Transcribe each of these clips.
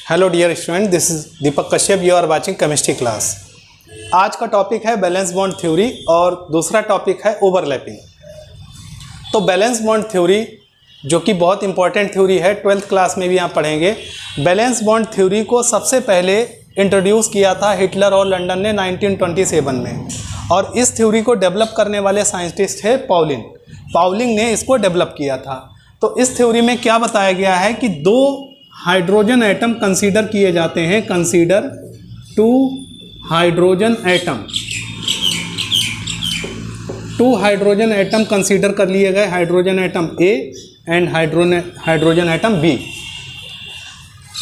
Hello dear student, this is Deepak Kashyap, you are watching chemistry class. आज का topic है valence bond theory और दूसरा टॉपिक है ओवरलैपिंग। तो बैलेंस बॉन्ड थ्योरी जो कि बहुत इंपॉर्टेंट थ्योरी है, 12th क्लास में भी आप पढ़ेंगे। बैलेंस बॉन्ड थ्योरी को सबसे पहले इंट्रोड्यूस किया था हिटलर और लंदन ने 1927 में, और इस थ्योरी को डेवलप करने वाले साइंटिस्ट है पाउलिंग ने इसको डेवलप किया था। तो इस थ्योरी में क्या बताया गया है कि दो हाइड्रोजन एटम कंसीडर किए जाते हैं, consider two hydrogen atom consider कर लिए गए, hydrogen atom A and hydrogen atom B.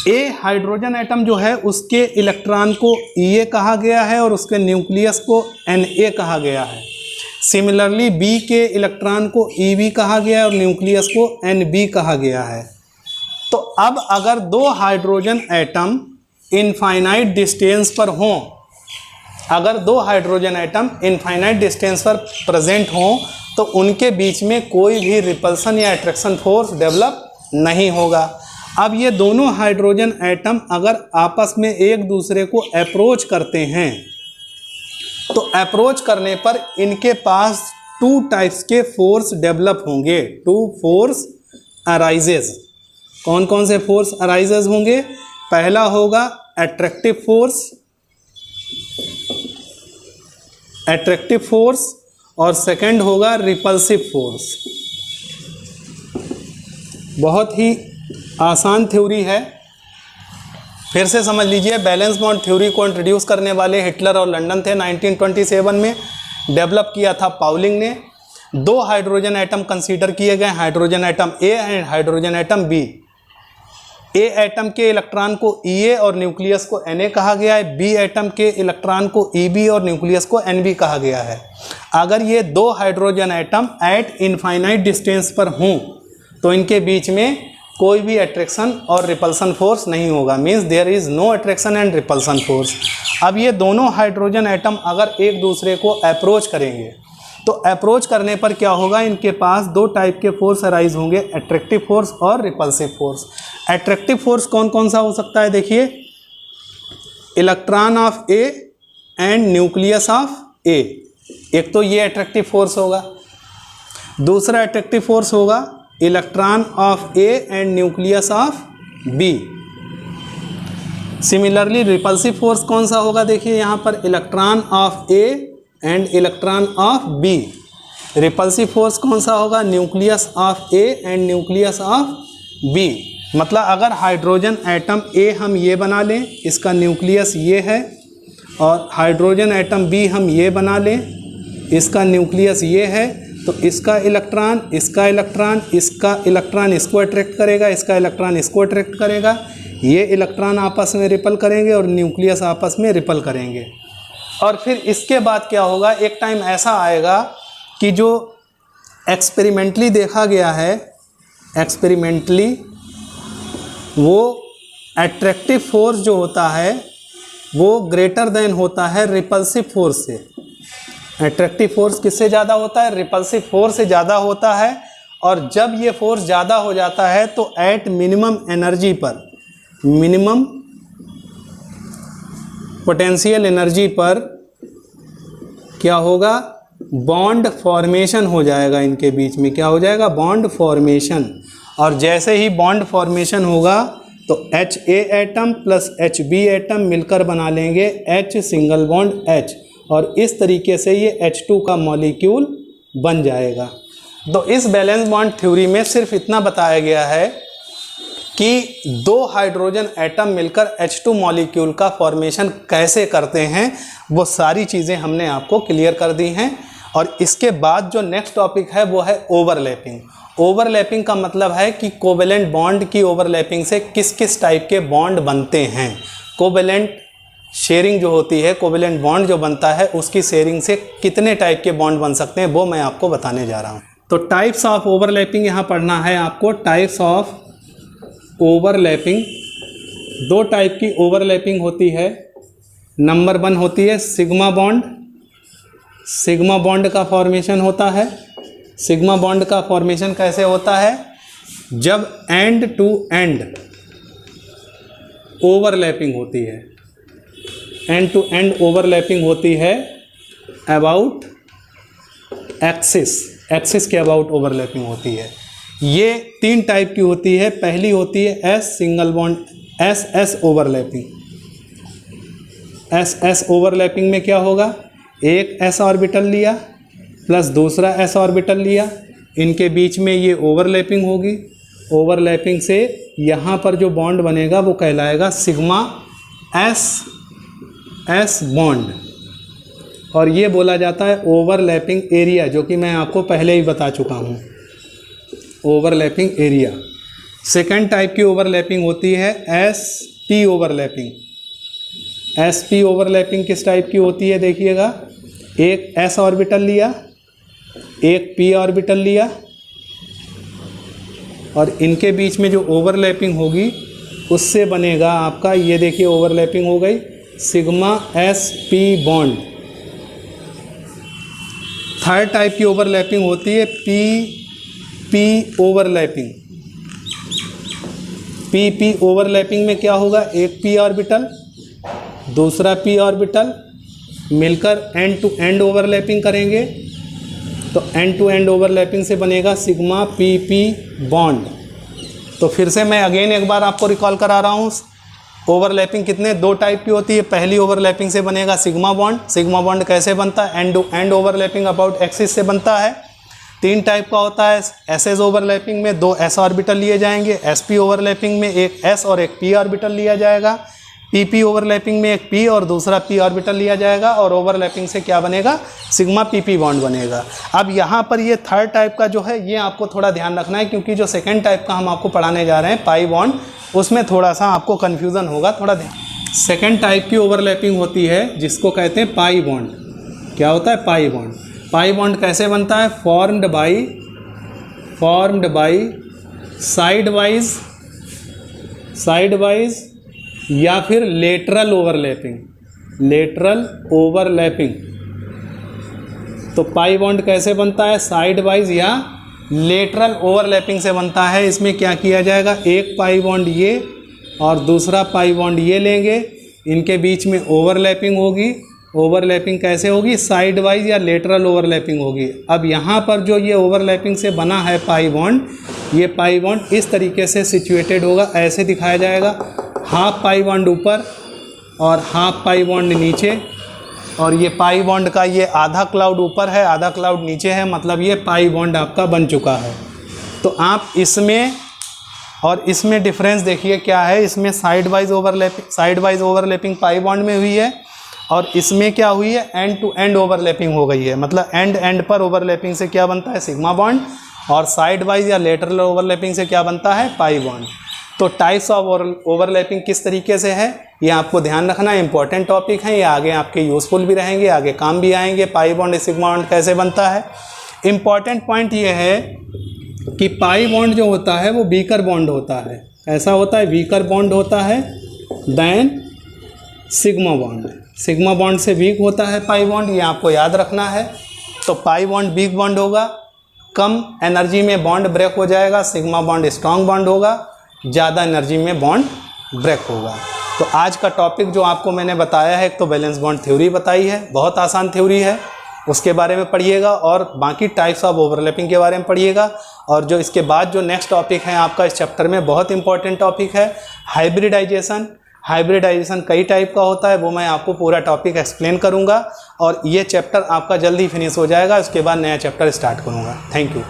A hydrogen atom जो है उसके इलेक्ट्रॉन को Ea कहा गया है और उसके न्यूक्लियस को Na कहा गया है। सिमिलरली बी के इलेक्ट्रॉन को Eb कहा गया है और न्यूक्लियस को Nb कहा गया है। तो अब अगर दो हाइड्रोजन एटम इनफाइनाइट डिस्टेंस पर हों, अगर दो हाइड्रोजन एटम इनफाइनाइट डिस्टेंस पर प्रेजेंट हों तो उनके बीच में कोई भी रिपल्सन या अट्रैक्शन फोर्स डेवलप नहीं होगा। अब ये दोनों हाइड्रोजन एटम अगर आपस में एक दूसरे को अप्रोच करते हैं तो अप्रोच करने पर इनके पास टू टाइप्स के फोर्स डेवलप होंगे, टू फोर्स अराइजेज। कौन कौन से फोर्स अराइजेज होंगे? पहला होगा अट्रैक्टिव फोर्स और सेकंड होगा रिपल्सिव फोर्स। बहुत ही आसान थ्योरी है, फिर से समझ लीजिए। बैलेंस बॉन्ड थ्योरी को इंट्रोड्यूस करने वाले हिटलर और लंदन थे, 1927 में डेवलप किया था पाउलिंग ने। दो हाइड्रोजन एटम कंसीडर किए गए, hydrogen atom A and hydrogen atom B. A atom के इलेक्ट्रॉन को Ea और न्यूक्लियस को Na कहा गया है, बी एटम के इलेक्ट्रॉन को Eb और न्यूक्लियस को Nb कहा गया है। अगर ये दो hydrogen atom at infinite distance पर हों तो इनके बीच में कोई भी अट्रैक्शन और रिपल्सन फोर्स नहीं होगा, means there is no attraction and repulsion force. अब ये दोनों हाइड्रोजन एटम अगर एक दूसरे को अप्रोच करेंगे तो अप्रोच करने पर क्या होगा, इनके पास दो टाइप के फोर्स अराइज होंगे, अट्रैक्टिव फोर्स और रिपल्सिव फोर्स। अट्रैक्टिव फोर्स कौन कौन सा हो सकता है? देखिए, electron of A and nucleus of A, एक तो ये अट्रैक्टिव फोर्स होगा। दूसरा अट्रैक्टिव फोर्स होगा electron of A and nucleus of B. Similarly repulsive force कौन सा होगा? देखिए यहाँ पर electron of A and electron of B. Repulsive force कौन सा होगा? Nucleus of A and nucleus of B. मतलब अगर हाइड्रोजन एटम ए हम ये बना लें, इसका न्यूक्लियस ये है, और हाइड्रोजन एटम बी हम ये बना लें, इसका न्यूक्लियस ये है, तो इसका इलेक्ट्रॉन इसको अट्रैक्ट करेगा, इसका इलेक्ट्रॉन इसको अट्रैक्ट करेगा, ये इलेक्ट्रॉन आपस में रिपल करेंगे और न्यूक्लियस आपस में रिपल करेंगे। और फिर इसके बाद क्या होगा, एक टाइम ऐसा आएगा कि जो एक्सपेरिमेंटली देखा गया है, एक्सपेरिमेंटली वो अट्रैक्टिव फोर्स जो होता है वो ग्रेटर देन होता है रिपल्सिव फोर्स से। अट्रैक्टिव फोर्स किससे ज़्यादा होता है? रिपल्सिव फोर्स से ज़्यादा होता है। और जब ये फोर्स ज़्यादा हो जाता है तो एट मिनिमम एनर्जी पर, मिनिमम पोटेंशियल एनर्जी पर क्या होगा, बॉन्ड फॉर्मेशन हो जाएगा। इनके बीच में क्या हो जाएगा? Bond formation. और जैसे ही बॉन्ड फॉर्मेशन होगा तो Ha atom plus Hb atom मिलकर बना लेंगे H सिंगल बॉन्ड H, और इस तरीके से ये H2 का मॉलिक्यूल बन जाएगा। तो इस बैलेंस बॉन्ड थ्योरी में सिर्फ इतना बताया गया है कि दो हाइड्रोजन एटम मिलकर H2 मॉलिक्यूल का फॉर्मेशन कैसे करते हैं, वो सारी चीज़ें हमने आपको क्लियर कर दी हैं। और इसके बाद जो नेक्स्ट टॉपिक है वो है ओवरलैपिंग। ओवरलैपिंग का मतलब है कि कोवेलेंट बॉन्ड की ओवरलैपिंग से किस किस टाइप के बॉन्ड बनते हैं। कोवेलेंट शेयरिंग जो होती है, कोवेलेंट बॉन्ड जो बनता है, उसकी शेयरिंग से कितने टाइप के बॉन्ड बन सकते हैं वो मैं आपको बताने जा रहा हूँ। तो टाइप्स ऑफ ओवरलैपिंग यहाँ पढ़ना है आपको। टाइप्स ऑफ ओवरलैपिंग, दो टाइप की ओवरलैपिंग होती है। नंबर 1 होती है सिग्मा बॉन्ड। सिग्मा बॉन्ड का फॉर्मेशन होता है। सिग्मा बॉन्ड का फॉर्मेशन कैसे होता है? जब एंड टू एंड ओवरलैपिंग होती है, एंड टू एंड ओवरलैपिंग होती है अबाउट एक्सिस, एक्सिस के अबाउट ओवरलैपिंग होती है। ये 3 टाइप की होती है। पहली होती है S single bond, S S overlapping. S S overlapping में क्या होगा, एक एस ऑर्बिटल लिया प्लस दूसरा एस ऑर्बिटल लिया, इनके बीच में ये ओवरलैपिंग होगी। ओवरलैपिंग से यहाँ पर जो बॉन्ड बनेगा वो कहलाएगा सिग्मा एस एस बॉन्ड, और ये बोला जाता है ओवरलैपिंग एरिया, जो कि मैं आपको पहले ही बता चुका हूँ, ओवरलैपिंग एरिया। सेकेंड टाइप की ओवरलैपिंग होती है S P overlapping. S P overlapping किस टाइप की होती है, देखिएगा, एक एस ऑर्बिटल लिया, एक पी ऑर्बिटल लिया, और इनके बीच में जो ओवरलैपिंग होगी उससे बनेगा आपका, ये देखिए ओवरलैपिंग हो गई, sigma S P bond. Third type की ओवरलैपिंग होती है P P overlapping. P P overlapping में क्या होगा, एक पी ऑर्बिटल दूसरा पी ऑर्बिटल मिलकर एंड टू एंड ओवरलैपिंग करेंगे, तो एंड टू एंड ओवरलैपिंग से बनेगा सिग्मा पी पी बॉन्ड। तो फिर से मैं अगेन एक बार आपको रिकॉल करा रहा हूँ, ओवरलैपिंग कितने 2 टाइप की होती है। पहली ओवरलैपिंग से बनेगा सिग्मा बॉन्ड। सिग्मा बॉन्ड कैसे बनता है, end to end overlapping about axis से बनता है। 3 टाइप का होता है, एस एस ओवरलैपिंग में 2 एस ऑर्बिटल लिए जाएंगे, एस पी ओवरलैपिंग में एक एस और एक पी ऑर्बिटल लिया जाएगा, पी पी ओवरलैपिंग में एक पी और दूसरा पी ऑर्बिटल लिया जाएगा, और ओवरलैपिंग से क्या बनेगा, सिग्मा पी पी बॉन्ड बनेगा। अब यहाँ पर ये थर्ड टाइप का जो है ये आपको थोड़ा ध्यान रखना है, क्योंकि जो सेकंड टाइप का हम आपको पढ़ाने जा रहे हैं पाई बॉन्ड, उसमें थोड़ा सा आपको कन्फ्यूज़न होगा, थोड़ा ध्यान। सेकंड टाइप की ओवरलैपिंग होती है जिसको कहते हैं पाई बॉन्ड। क्या होता है पाई बॉन्ड, पाई बॉन्ड कैसे बनता है, फॉर्म्ड बाई साइड वाइज या फिर लेटरल ओवरलैपिंग। तो पाई बॉन्ड कैसे बनता है, साइड वाइज या लेटरल ओवरलैपिंग से बनता है। इसमें क्या किया जाएगा, एक पाई बॉन्ड ये और दूसरा पाई बॉन्ड ये लेंगे, इनके बीच में ओवरलैपिंग होगी। ओवरलैपिंग कैसे होगी, साइड वाइज या लेटरल ओवरलैपिंग होगी। अब यहाँ पर जो ये ओवरलैपिंग से बना है पाई बॉन्ड, ये पाई बॉन्ड इस तरीके से सिचुएटेड होगा, ऐसे दिखाया जाएगा, हाफ पाई बॉन्ड ऊपर और हाफ पाई बॉन्ड नीचे, और ये पाई बॉन्ड का ये आधा क्लाउड ऊपर है आधा क्लाउड नीचे है, मतलब ये पाई बॉन्ड आपका बन चुका है। तो आप इसमें और इसमें डिफरेंस देखिए क्या है, इसमें side wise overlapping pi bond में हुई है, और इसमें क्या हुई है, एंड टू एंड ओवरलैपिंग हो गई है। मतलब एंड पर ओवरलैपिंग से क्या बनता है, सिग्मा बॉन्ड, और साइड वाइज या लेटरल ओवरलैपिंग से क्या बनता है, पाई बॉन्ड। तो टाइप्स ऑफ ओवरलैपिंग किस तरीके से है ये आपको ध्यान रखना, इंपॉर्टेंट टॉपिक है, ये आगे आपके यूज़फुल भी रहेंगे, आगे काम भी आएंगे। पाई बॉन्ड सिग्मा बॉन्ड कैसे बनता है, इंपॉर्टेंट पॉइंट ये है कि पाई बॉन्ड जो होता है वो वीकर बॉन्ड होता है। ऐसा होता है, वीकर बॉन्ड होता है then sigma bond. Sigma bond से वीक होता है पाई बॉन्ड, ये आपको याद रखना है। तो पाई बॉन्ड वीक बॉन्ड होगा, कम एनर्जी में बॉन्ड ब्रेक हो जाएगा। सिग्मा बॉन्ड स्ट्रॉन्ग बॉन्ड होगा, ज़्यादा एनर्जी में बॉन्ड ब्रेक होगा। तो आज का टॉपिक जो आपको मैंने बताया है, एक तो बैलेंस बॉन्ड थ्योरी बताई है, बहुत आसान थ्योरी है, उसके बारे में पढ़िएगा, और बाकी टाइप्स ऑफ ओवरलैपिंग के बारे में पढ़िएगा। और जो इसके बाद जो नेक्स्ट टॉपिक है आपका इस चैप्टर में, बहुत इंपॉर्टेंट टॉपिक है, हाइब्रिडाइजेशन। हाइब्रिडाइजेशन कई टाइप का होता है, वो मैं आपको पूरा टॉपिक एक्सप्लेन करूँगा, और ये चैप्टर आपका जल्दी फिनिश हो जाएगा, उसके बाद नया चैप्टर स्टार्ट करूँगा। Thank you.